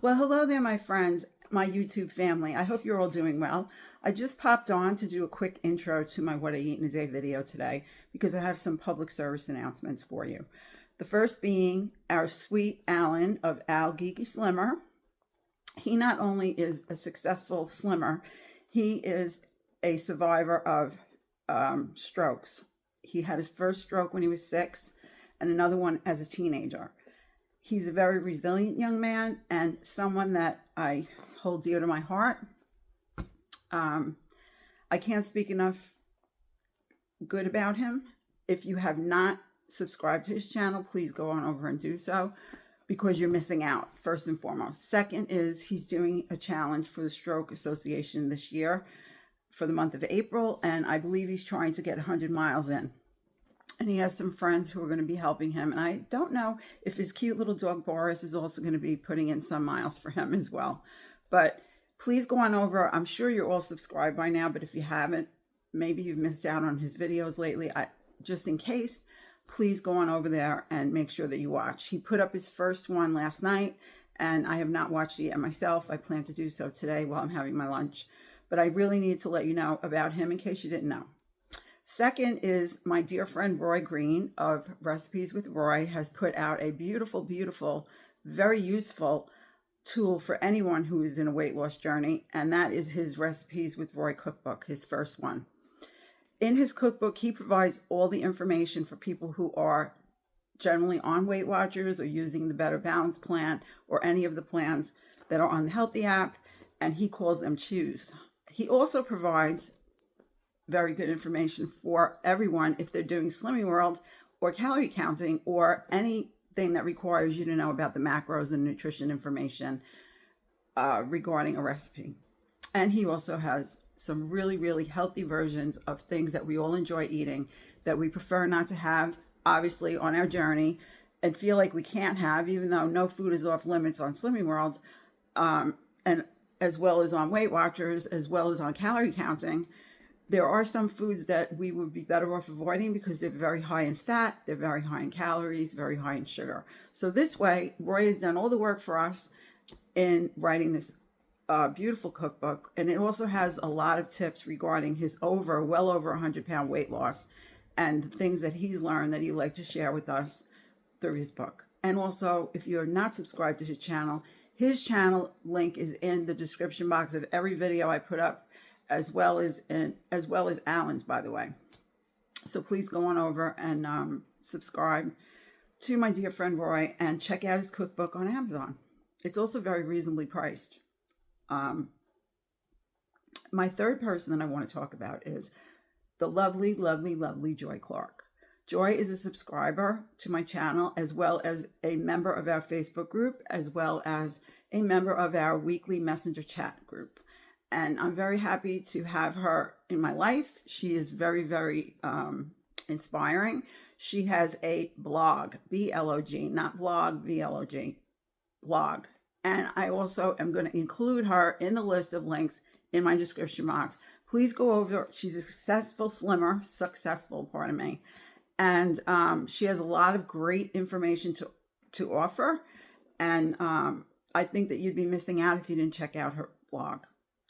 Well, hello there, my friends, my YouTube family. I hope you're all doing well. I just popped on to do a quick intro to my What I Eat in a Day video today because I have some public service announcements for you. The first being our sweet Alan of Geeky Slimmer. He not only is a successful slimmer, he is a survivor of strokes. He had his first stroke when he was 6 and another one as a teenager. He's a very resilient young man and someone that I hold dear to my heart. I can't speak enough good about him. If you have not subscribed to his channel, please go on over and do so because you're missing out, first and foremost. Second is he's doing a challenge for the Stroke Association this year for the month of April, and I believe he's trying to get 100 miles in. And he has some friends who are going to be helping him. And I don't know if his cute little dog Boris is also going to be putting in some miles for him as well. But please go on over. I'm sure you're all subscribed by now, but if you haven't, maybe you've missed out on his videos lately. Just in case, please go on over there and make sure that you watch. He put up his first one last night, and I have not watched it yet myself. I plan to do so today while I'm having my lunch. But I really need to let you know about him in case you didn't know. Second is my dear friend Roy Green of Recipes with Roy has put out a beautiful, beautiful, very useful tool for anyone who is in a weight loss journey, and that is his Recipes with Roy cookbook, his first one. In his cookbook, he provides all the information for people who are generally on Weight Watchers or using the Better Balance plan or any of the plans that are on the Healthy app, and he calls them Choose. He also provides very good information for everyone if they're doing Slimming World or calorie counting or anything that requires you to know about the macros and nutrition information regarding a recipe. And he also has some really, really healthy versions of things that we all enjoy eating that we prefer not to have, obviously, on our journey and feel like we can't have, even though no food is off limits on Slimming World, and as well as on Weight Watchers, as well as on calorie counting. There are some foods that we would be better off avoiding because they're very high in fat, they're very high in calories, very high in sugar. So this way, Roy has done all the work for us in writing this beautiful cookbook. And it also has a lot of tips regarding his well over 100-pound weight loss and things that he's learned that he'd like to share with us through his book. And also, if you're not subscribed to his channel link is in the description box of every video I put up, as well as Alan's, by the way. So please go on over and subscribe to my dear friend Roy and check out his cookbook on Amazon. It's also very reasonably priced. My third person that I want to talk about is the lovely, lovely, lovely Joy Clark. Joy is a subscriber to my channel, as well as a member of our Facebook group, as well as a member of our weekly messenger chat group. And I'm very happy to have her in my life. She is very, very inspiring. She has a blog, B-L-O-G, not vlog, V-L-O-G, blog. And I also am going to include her in the list of links in my description box. Please go over. She's a successful, pardon me. And she has a lot of great information to offer. And I think that you'd be missing out if you didn't check out her blog.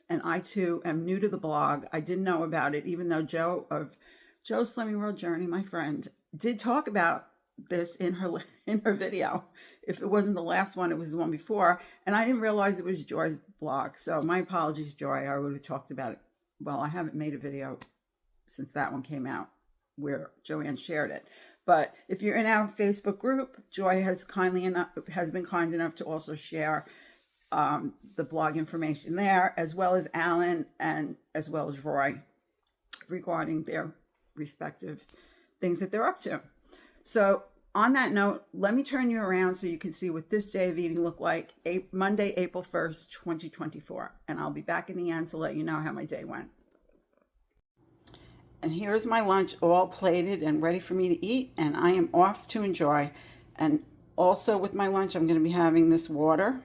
And I, too, am new to the blog. I didn't know about it, even though Joe of Joe's Slimming World Journey, my friend, did talk about this in her video. If it wasn't the last one, it was the one before. And I didn't realize it was Joy's blog. So my apologies, Joy. I would have talked about it. Well, I haven't made a video since that one came out where Joanne shared it. But if you're in our Facebook group, Joy has been kind enough to also share the blog information there, as well as Alan and as well as Roy regarding their respective things that they're up to. So on that note, let me turn you around so you can see what this day of eating looked like Monday, April 1st, 2024. And I'll be back in the end to let you know how my day went. And here's my lunch all plated and ready for me to eat, and I am off to enjoy. And also with my lunch, I'm going to be having this water.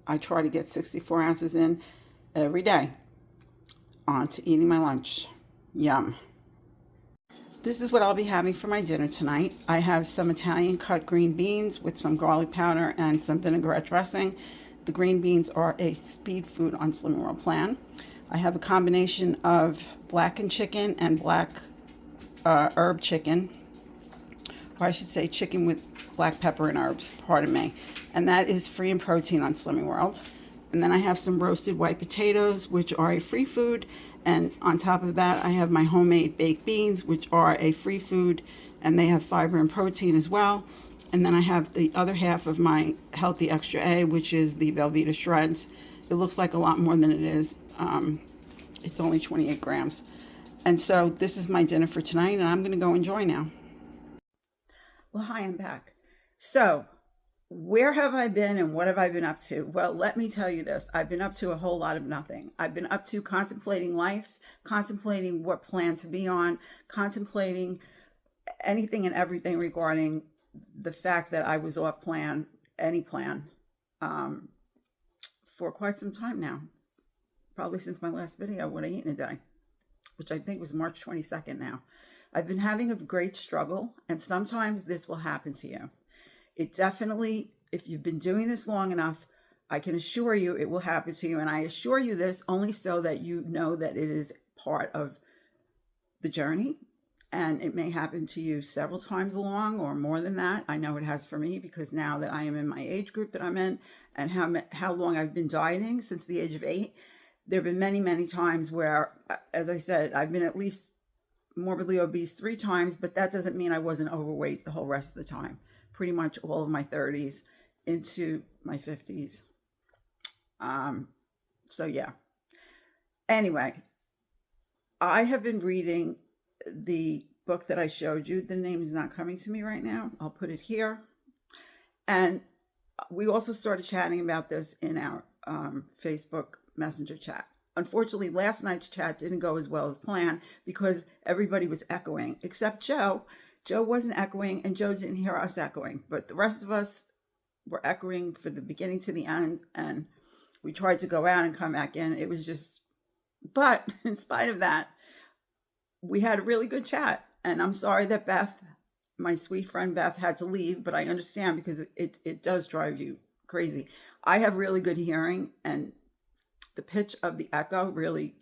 I try to get 64 ounces in every day. On to eating my lunch. Yum. This is what I'll be having for my dinner tonight. I have some Italian cut green beans with some garlic powder and some vinaigrette dressing. The green beans are a speed food on SlimmerRoe plan. I have a combination of blackened chicken and black herb chicken, or I should say chicken with black pepper and herbs, pardon me. And that is free in protein on Slimming World. And then I have some roasted white potatoes, which are a free food. And on top of that, I have my homemade baked beans, which are a free food, and they have fiber and protein as well. And then I have the other half of my Healthy Extra A, which is the Velveeta Shreds. It looks like a lot more than it is. It's only 28 grams. And so this is my dinner for tonight, and I'm going to go enjoy now. Well, hi, I'm back. So where have I been and what have I been up to? Well, let me tell you this. I've been up to a whole lot of nothing. I've been up to contemplating life, contemplating what plan to be on, contemplating anything and everything regarding the fact that I was off plan, any plan, for quite some time now. Probably since my last video, What I Eat in a Day, which I think was March 22nd now. I've been having a great struggle, and sometimes this will happen to you. It definitely, if you've been doing this long enough, I can assure you it will happen to you. And I assure you this only so that you know that it is part of the journey. And it may happen to you several times along or more than that. I know it has for me, because now that I am in my age group that I'm in, and how long I've been dieting since the age of 8, there have been many, many times where, as I said, I've been at least morbidly obese 3 times, but that doesn't mean I wasn't overweight the whole rest of the time. Pretty much all of my 30s into my 50s. So yeah. Anyway, I have been reading the book that I showed you. The name is not coming to me right now. I'll put it here. And we also started chatting about this in our Facebook Messenger chat. Unfortunately, last night's chat didn't go as well as planned because everybody was echoing, except Joe. Joe wasn't echoing, and Joe didn't hear us echoing. But the rest of us were echoing from the beginning to the end, and we tried to go out and come back in. It was just, but in spite of that, we had a really good chat. And I'm sorry that Beth, my sweet friend Beth, had to leave, but I understand because it does drive you crazy. I have really good hearing, and the pitch of the echo really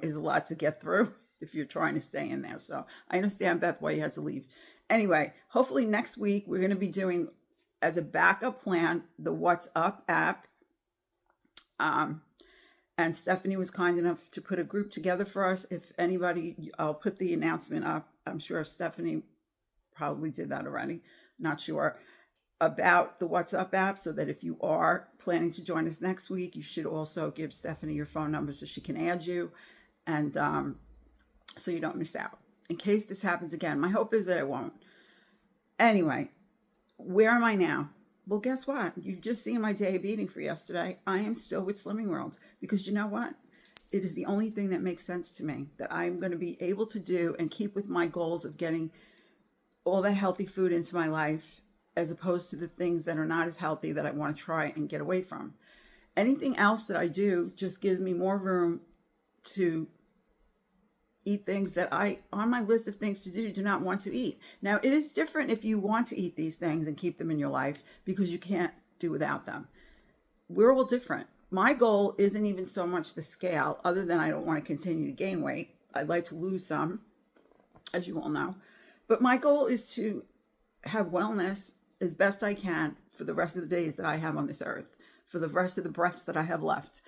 is a lot to get through if you're trying to stay in there. So I understand, Beth, why you had to leave. Anyway, hopefully next week we're going to be doing, as a backup plan, the What's Up app. And Stephanie was kind enough to put a group together for us. If anybody, I'll put the announcement up. I'm sure Stephanie probably did that already. Not sure. About the What's Up app, so that if you are planning to join us next week, you should also give Stephanie your phone number so she can add you, and so you don't miss out in case this happens again. My hope is that it won't. Anyway, where am I now? Well, guess what? You've just seen my day of eating for yesterday. I am still with Slimming World, because you know what? It is the only thing that makes sense to me that I'm going to be able to do and keep with my goals of getting all that healthy food into my life, as opposed to the things that are not as healthy that I want to try and get away from. Anything else that I do just gives me more room to eat things that I, on my list of things to do not want to eat. Now, it is different if you want to eat these things and keep them in your life, because you can't do without them. We're all different. My goal isn't even so much the scale, other than I don't want to continue to gain weight. I'd like to lose some, as you all know. But my goal is to have wellness as best I can for the rest of the days that I have on this earth, for the rest of the breaths that I have left.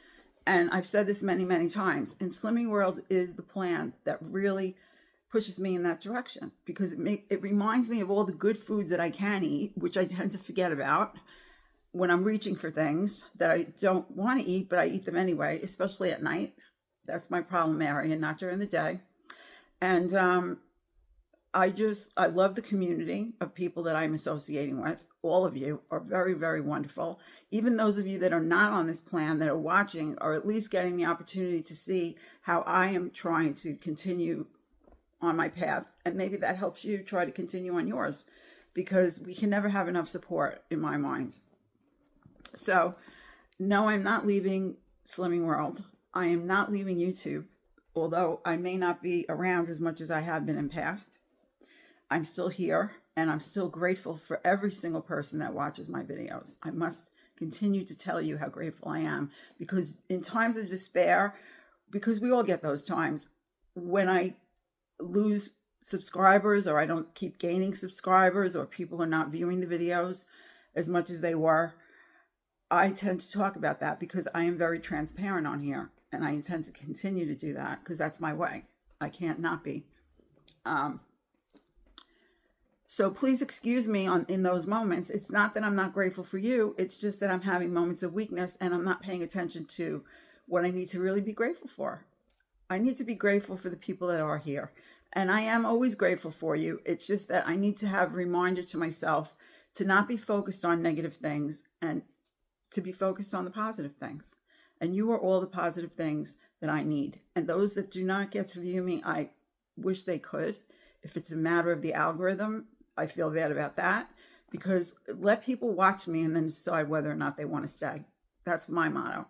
And I've said this many, many times, and Slimming World is the plan that really pushes me in that direction, because it reminds me of all the good foods that I can eat, which I tend to forget about when I'm reaching for things that I don't want to eat, but I eat them anyway, especially at night. That's my problem area, not during the day. And I love the community of people that I'm associating with. All of you are very, very wonderful. Even those of you that are not on this plan, that are watching, are at least getting the opportunity to see how I am trying to continue on my path. And maybe that helps you try to continue on yours, because we can never have enough support in my mind. So, no, I'm not leaving Slimming World. I am not leaving YouTube, although I may not be around as much as I have been in past. I'm still here, and I'm still grateful for every single person that watches my videos. I must continue to tell you how grateful I am, because in times of despair, because we all get those times, when I lose subscribers or I don't keep gaining subscribers or people are not viewing the videos as much as they were, I tend to talk about that because I am very transparent on here, and I intend to continue to do that because that's my way. I can't not be. So please excuse me in those moments. It's not that I'm not grateful for you. It's just that I'm having moments of weakness and I'm not paying attention to what I need to really be grateful for. I need to be grateful for the people that are here. And I am always grateful for you. It's just that I need to have a reminder to myself to not be focused on negative things and to be focused on the positive things. And you are all the positive things that I need. And those that do not get to view me, I wish they could. If it's a matter of the algorithm, I feel bad about that, because let people watch me and then decide whether or not they want to stay. That's my motto.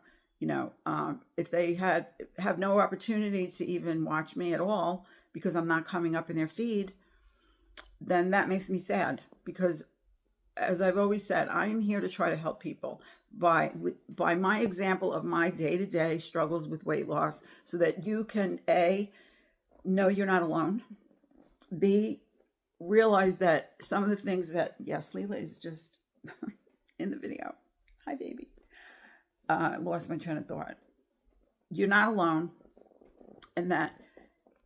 If they have no opportunity to even watch me at all because I'm not coming up in their feed, then that makes me sad, because as I've always said, I am here to try to help people by my example of my day-to-day struggles with weight loss, so that you can A, know you're not alone, B, realize that some of the things that, yes, Leela is just in the video. Hi, baby. Lost my train of thought. You're not alone, and that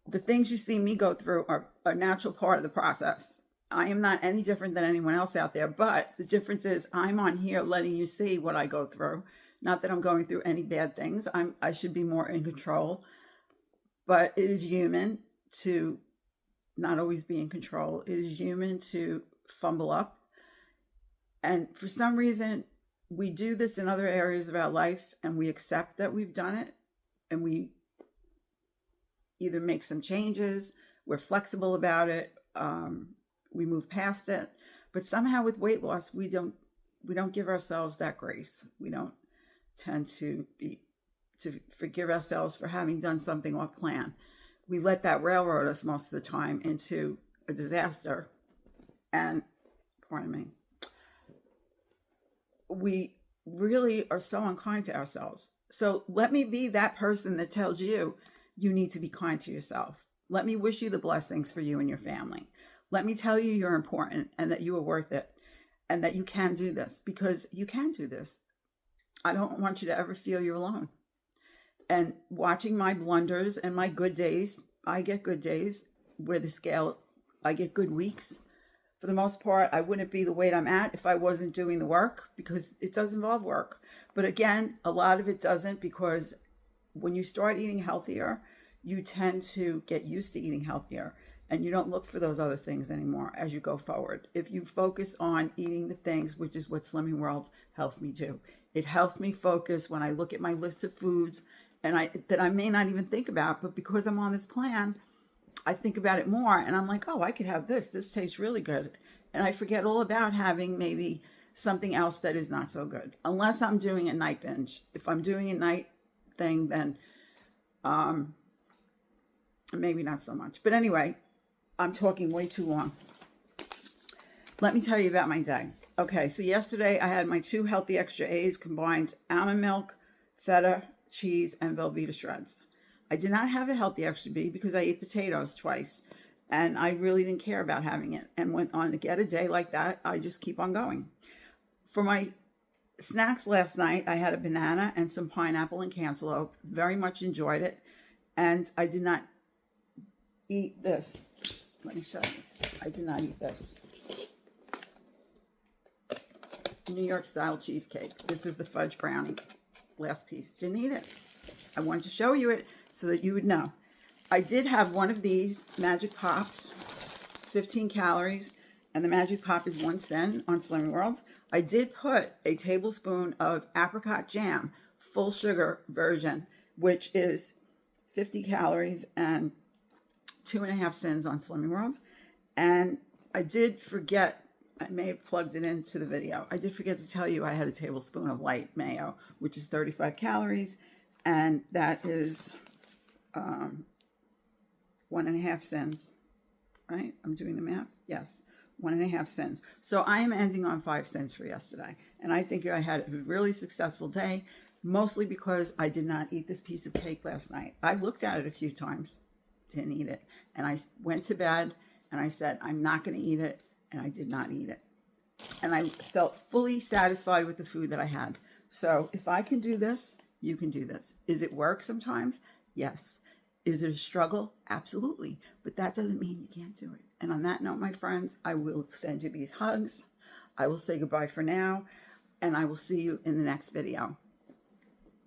the things you see me go through are a natural part of the process. I am not any different than anyone else out there, but the difference is I'm on here letting you see what I go through. Not that I'm going through any bad things. I should be more in control, but it is human to not always be in control. It is human to fumble up. And for some reason, we do this in other areas of our life, and we accept that we've done it, and we either make some changes, we're flexible about it, we move past it. But somehow with weight loss, we don't give ourselves that grace. We don't tend to forgive ourselves for having done something off plan. We let that railroad us most of the time into a disaster. And, pardon me, we really are so unkind to ourselves. So let me be that person that tells you need to be kind to yourself. Let me wish you the blessings for you and your family. Let me tell you you're important and that you are worth it and that you can do this, because you can do this. I don't want you to ever feel you're alone. And watching my blunders and my good days, I get good days where the scale, I get good weeks. For the most part, I wouldn't be the weight I'm at if I wasn't doing the work, because it does involve work. But again, a lot of it doesn't, because when you start eating healthier, you tend to get used to eating healthier, and you don't look for those other things anymore as you go forward. If you focus on eating the things, which is what Slimming World helps me do. It helps me focus when I look at my list of foods that I may not even think about, but because I'm on this plan, I think about it more, and I'm like, oh, I could have this. This tastes really good. And I forget all about having maybe something else that is not so good, unless I'm doing a night binge. If I'm doing a night thing, then maybe not so much. But anyway, I'm talking way too long. Let me tell you about my day. Okay, so yesterday I had my 2 healthy extra A's combined: almond milk, feta, cheese, and Velveeta shreds. I did not have a healthy extra B because I ate potatoes twice, and I really didn't care about having it. And went on to get a day like that, I just keep on going. For my snacks last night, I had a banana and some pineapple and cantaloupe. Very much enjoyed it. And I did not eat this. Let me show you. I did not eat this. New York style cheesecake. This is the fudge brownie. Last piece. Didn't eat it. I wanted to show you it so that you would know. I did have one of these Magic Pops, 15 calories, and the Magic Pop is 1 cent on Slimming World. I did put a tablespoon of apricot jam, full sugar version, which is 50 calories and 2.5 cents on Slimming World. And I did forget, I may have plugged it into the video. I did forget to tell you I had a tablespoon of light mayo, which is 35 calories. And that is 1.5 cents, right? I'm doing the math. Yes. 1.5 cents. So I am ending on 5 cents for yesterday. And I think I had a really successful day, mostly because I did not eat this piece of cake last night. I looked at it a few times, didn't eat it. And I went to bed and I said, I'm not going to eat it. And I did not eat it. And I felt fully satisfied with the food that I had. So if I can do this, you can do this. Is it work sometimes? Yes. Is it a struggle? Absolutely. But that doesn't mean you can't do it. And on that note, my friends, I will send you these hugs. I will say goodbye for now. And I will see you in the next video.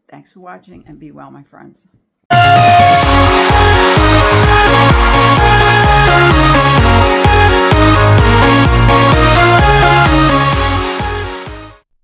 Thanks for watching and be well, my friends.